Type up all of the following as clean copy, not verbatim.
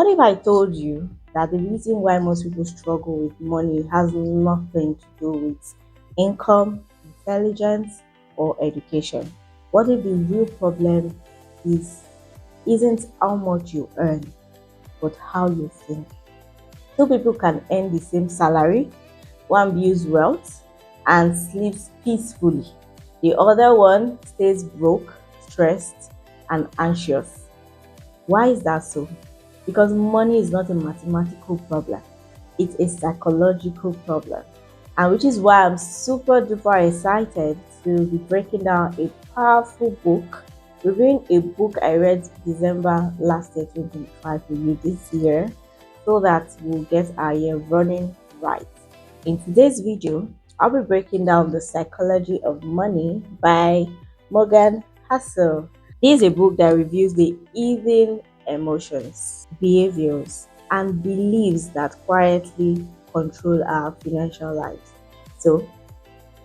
What if I told you that the reason why most people struggle with money has nothing to do with income, intelligence, or education? What if the real problem is isn't how much you earn, but how you think? Two people can earn the same salary, one builds wealth and sleeps peacefully. The other one stays broke, stressed, and anxious. Why is that so? Because money is not a mathematical problem, it's a psychological problem. And which is why I'm super duper excited to be breaking down a powerful book, reviewing a book I read December last year, 2025, with you this year, so that we'll get our year running right. In today's video, I'll be breaking down The Psychology of Money by Morgan Housel. This is a book that reviews the hidden emotions, behaviors, and beliefs that quietly control our financial lives. So,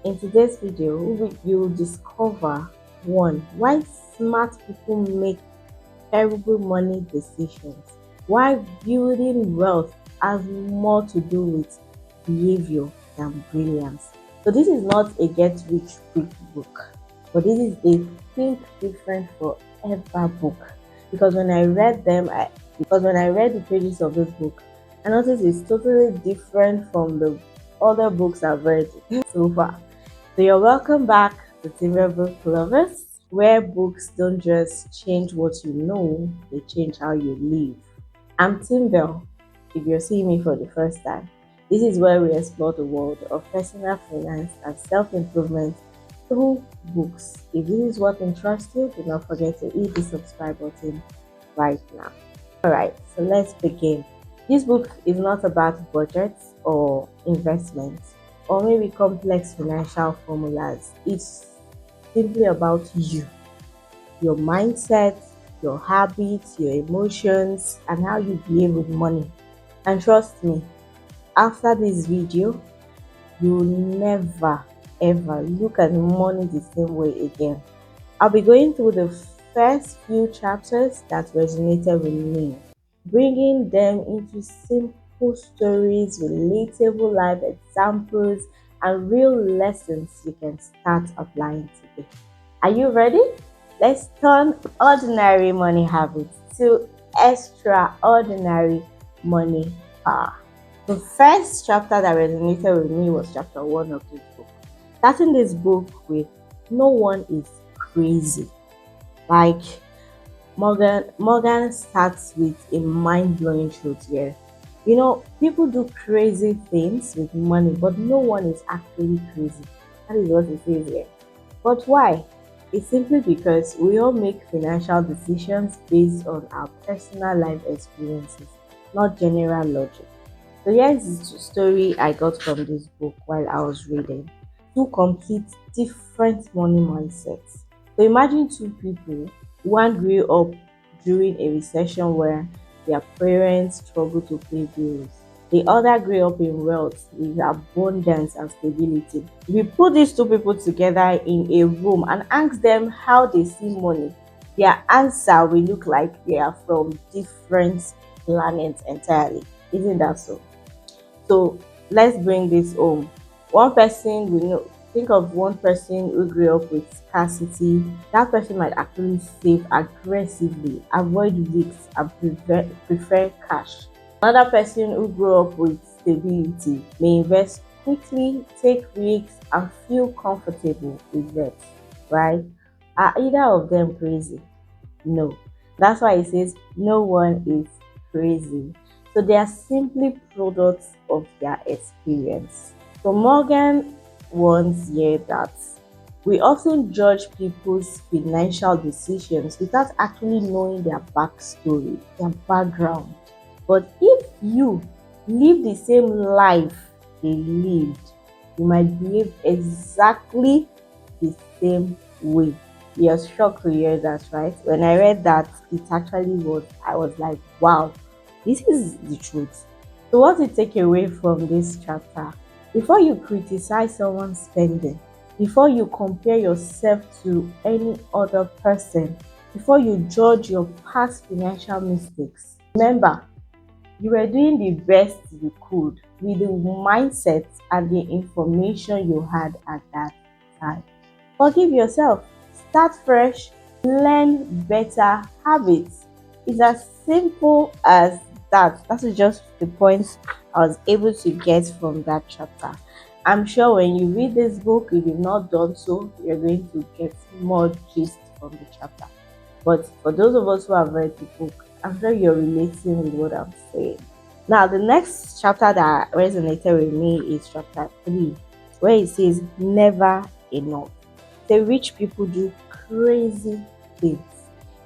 in today's video, you'll discover one, why smart people make terrible money decisions, why building wealth has more to do with behavior than brilliance. So, this is not a get rich quick book, but this is a think different forever book. Because when I read the pages of this book, I noticed it's totally different from the other books I've read so far. So you're welcome back to Timbel Book Lovers, where books don't just change what you know, they change how you live. I'm Timbel, if you're seeing me for the first time. This is where we explore the world of personal finance and self-improvement through books. If this is what interests you, do not forget to hit the subscribe button right now. Alright, so let's begin. This book is not about budgets or investments or maybe complex financial formulas. It's simply about you, your mindset, your habits, your emotions, and how you behave with money. And trust me, after this video, you'll never ever look at money the same way again. I'll be going through the first few chapters that resonated with me, bringing them into simple stories, relatable life examples, and real lessons you can start applying today. Are you ready? Let's turn ordinary money habits to extraordinary money power. The first chapter that resonated with me was chapter 1 of this book. Starting this book with "No one is crazy." Like Morgan starts with a mind-blowing truth here. You know, people do crazy things with money, but no one is actually crazy. That is what he says here. But why? It's simply because we all make financial decisions based on our personal life experiences, not general logic. So here's the story I got from this book while I was reading. Two complete different money mindsets. So imagine two people. One grew up during a recession where their parents struggled to pay bills. The other grew up in wealth with abundance and stability. If we put these two people together in a room and ask them how they see money, their answer will look like they are from different planets entirely. Isn't that so? So let's bring this home. One person we know, think of one person who grew up with scarcity. That person might actually save aggressively, avoid risks, and prefer cash. Another person who grew up with stability may invest quickly, take risks, and feel comfortable with that. Right? Are either of them crazy? No. That's why it says no one is crazy. So they are simply products of their experience. So Morgan warns here that we often judge people's financial decisions without actually knowing their backstory, their background. But if you live the same life they lived, you might behave exactly the same way. You're shocked to hear that, right? When I read that, I was like, wow, this is the truth. So what to take away from this chapter? Before you criticize someone's spending, before you compare yourself to any other person, before you judge your past financial mistakes, remember, You were doing the best you could with the mindset and the information you had at that time. Forgive yourself, start fresh, learn better habits. It's as simple as that. That is just the points I was able to get from that chapter. I'm sure when you read this book, if you've not done so, you're going to get more gist from the chapter. But for those of us who have read the book, I'm sure you're relating with what I'm saying. Now, the next chapter that resonated with me is chapter 3, where it says, Never enough. The rich people do crazy things.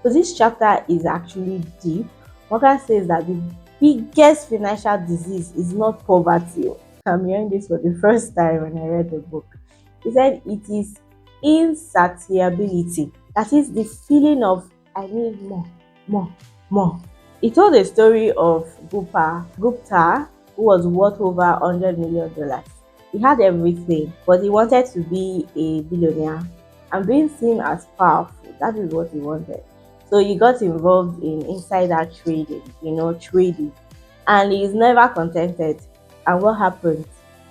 So, this chapter is actually deep. Morgan says that the biggest financial disease is not poverty. I'm hearing this for the first time when I read the book. He said it is insatiability. That is the feeling of I need more, more, more. He told a story of Gupta, who was worth over $100 million. He had everything, but he wanted to be a billionaire and being seen as powerful. That is what he wanted. So he got involved in insider trading, trading, and he is never contented. And what happened?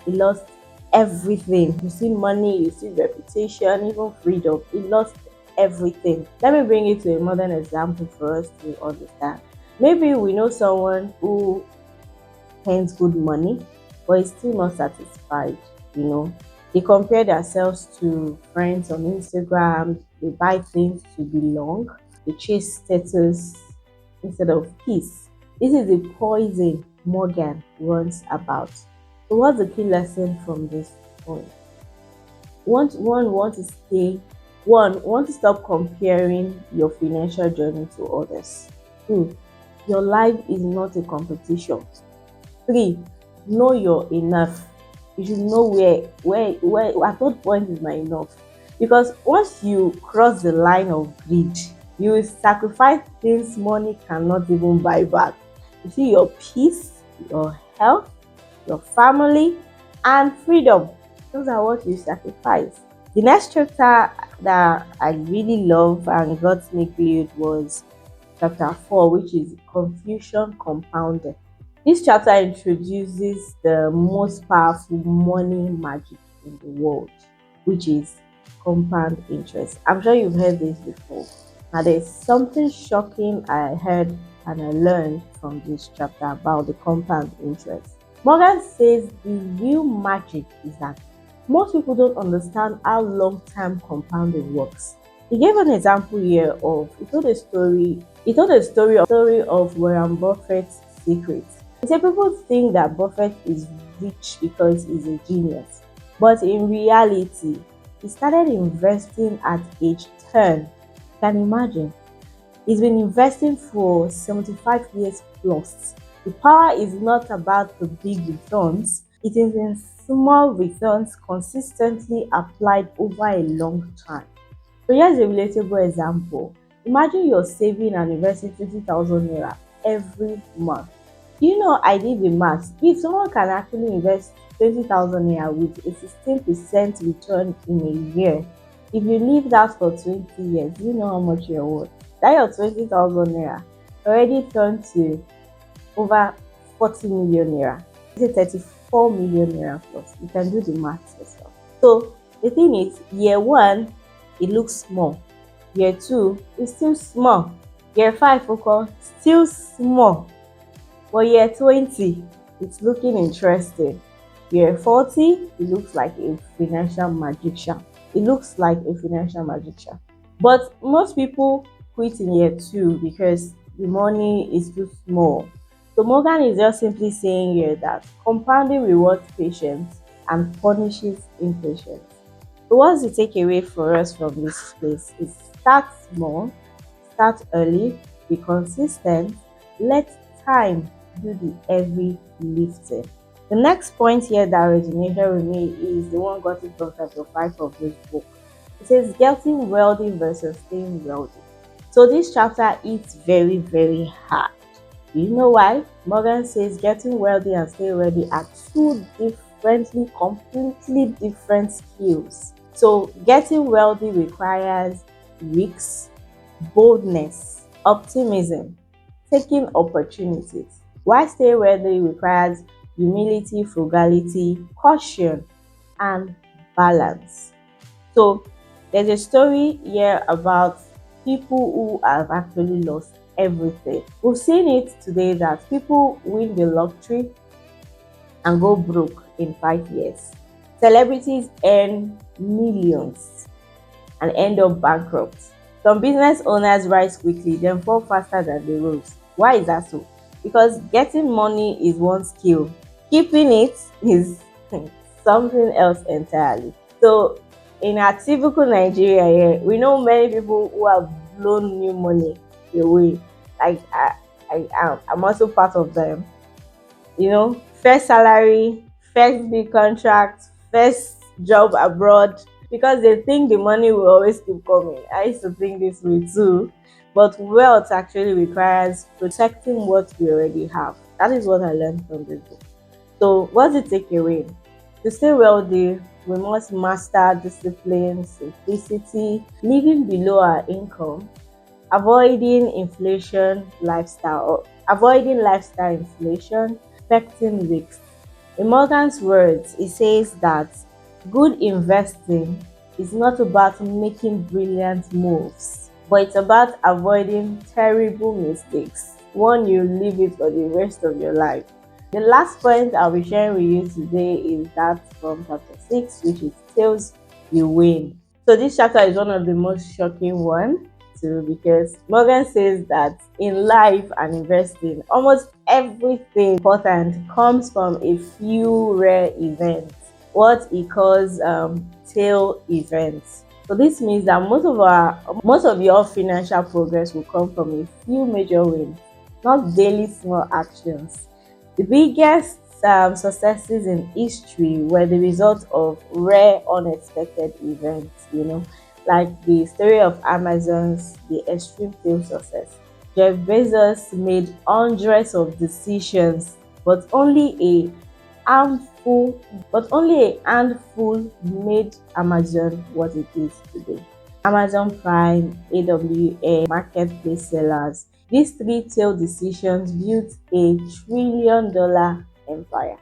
He lost everything. You see money, you see reputation, even freedom. He lost everything. Let me bring it to a modern example for us to understand. Maybe we know someone who earns good money, but is still not satisfied. You know, they compare themselves to friends on Instagram, they buy things to belong, they chase status instead of peace. This is the poison Morgan warns about. So, what's the key lesson from this point? Want to stay want to stop comparing your financial journey to others. 2, your life is not a competition. 3, know your enough. You should know where at what point is my enough. Because once you cross the line of greed, you will sacrifice things money cannot even buy back. You see, your peace, your health, your family, and freedom. Those are what you sacrifice. The next chapter that I really love and got me glued was chapter 4, which is confusion compounded. This chapter introduces the most powerful money magic in the world, which is compound interest. I'm sure you've heard this before. Now, there's something shocking I heard and I learned from this chapter about the compound interest. Morgan says the real magic is that most people don't understand how long-term compounding works. He gave an example here of he told a story of Warren Buffett's secret. He said people think that Buffett is rich because he's a genius, but in reality, he started investing at age 10. Can you imagine? He's been investing for 75 years plus. The power is not about the big returns, it is in small returns consistently applied over a long time. So here's a relatable example. Imagine you're saving and investing 20,000 naira every month. You know, I did the math. If someone can actually invest 20,000 naira with a 16% return in a year, if you leave that for 20 years, you know how much you're worth. That your 20,000 naira already turned to over 40 million naira. Is it 34 million naira plus? You can do the math yourself. So the thing is, year 1, it looks small. Year 2, it's still small. Year 5, still small. But year 20, it's looking interesting. Year 40, it looks like a financial magician. But most people quit in year 2 because the money is too small. So Morgan is just simply saying here that compounding rewards patience and punishes impatience. So what's the takeaway for us from this place is start small, start early, be consistent, let time do the heavy lifting. The next point here that resonated with me is the one got it from chapter 5 of this book. It says getting wealthy versus staying wealthy. So this chapter is very, very hard. You know why? Morgan says getting wealthy and staying wealthy are two completely different skills. So getting wealthy requires risks, boldness, optimism, taking opportunities. Why stay wealthy requires humility, frugality, caution, and balance. So there's a story here about people who have actually lost everything. We've seen it today that people win the lottery and go broke in 5 years. Celebrities earn millions and end up bankrupt. Some business owners rise quickly, then fall faster than they rose. Why is that so? Because getting money is one skill, keeping it is something else entirely. So, in our typical Nigeria here, we know many people who have blown new money away. Like I am, I'm also part of them. First salary, first big contract, first job abroad, because they think the money will always keep coming. I used to think this way too. But wealth actually requires protecting what we already have. That is what I learned from this book. So, what's the takeaway? To stay wealthy, we must master discipline, simplicity, living below our income, avoiding lifestyle inflation, respecting risks. In Morgan's words, he says that good investing is not about making brilliant moves, but it's about avoiding terrible mistakes. One you leave it for the rest of your life. The last point I'll be sharing with you today is that from chapter 6, which is Tails You Win. So this chapter is one of the most shocking one too, because Morgan says that in life and investing, almost everything important comes from a few rare events, what he calls tail events. So this means that most of your financial progress will come from a few major wins, not daily small actions. The biggest successes in history were the result of rare, unexpected events, like the story of Amazon's the extreme fail success. Jeff Bezos made hundreds of decisions, but handful, only a handful made Amazon what it is today. Amazon Prime, AWS, marketplace sellers. These three tail decisions built a $1 trillion empire.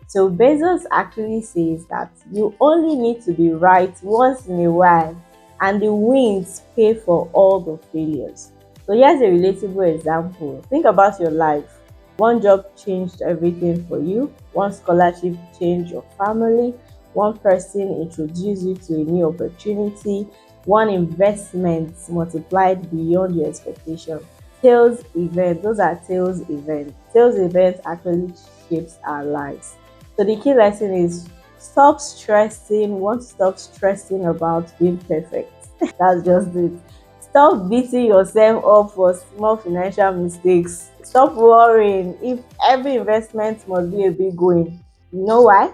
So Bezos actually says that you only need to be right once in a while, and the wins pay for all the failures. So here's a relatable example. Think about your life. One job changed everything for you. One scholarship changed your family. One person introduced you to a new opportunity. One investment multiplied beyond your expectation. Sales events, those are sales events. Sales events actually shapes our lives. So the key lesson is stop stressing about being perfect. That's just it. Stop beating yourself up for small financial mistakes. Stop worrying if every investment must be a big win. You know why?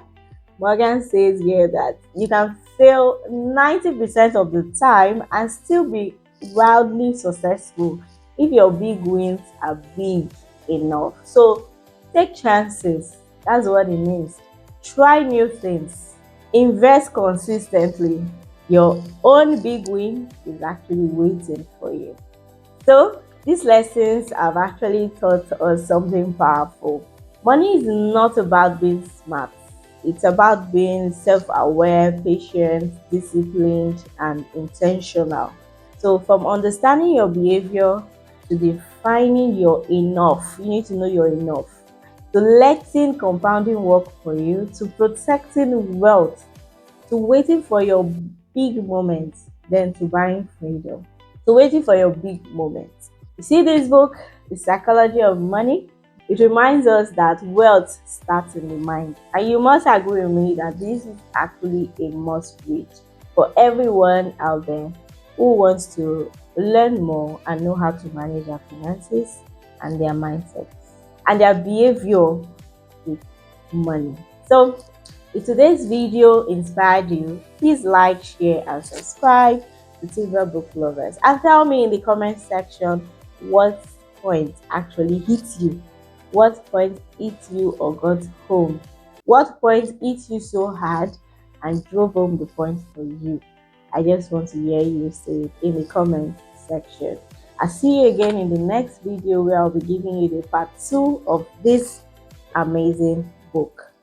Morgan says here that you can fail 90% of the time and still be wildly successful if your big wins are big enough. So take chances. That's what it means. Try new things. Invest consistently. Your own big win is actually waiting for you. So these lessons have actually taught us something powerful. Money is not about being smart. It's about being self-aware, patient, disciplined, and intentional. So from understanding your behavior to defining your enough, you need to know your enough. To letting compounding work for you, to protecting wealth, to waiting for your big moment, then to buying freedom. So waiting for your big moment. You see this book, The Psychology of Money? It reminds us that wealth starts in the mind. And you must agree with me that this is actually a must read for everyone out there who wants to learn more and know how to manage their finances and their mindset and their behavior with money. So if today's video inspired you, please like, share, and subscribe to Timbel Book Lovers. And tell me in the comment section what point actually hits you. What point hit you or got home? What point hit you so hard and drove home the point for you? I just want to hear you say it in the comment section. I'll see you again in the next video where I'll be giving you the part 2 of this amazing book.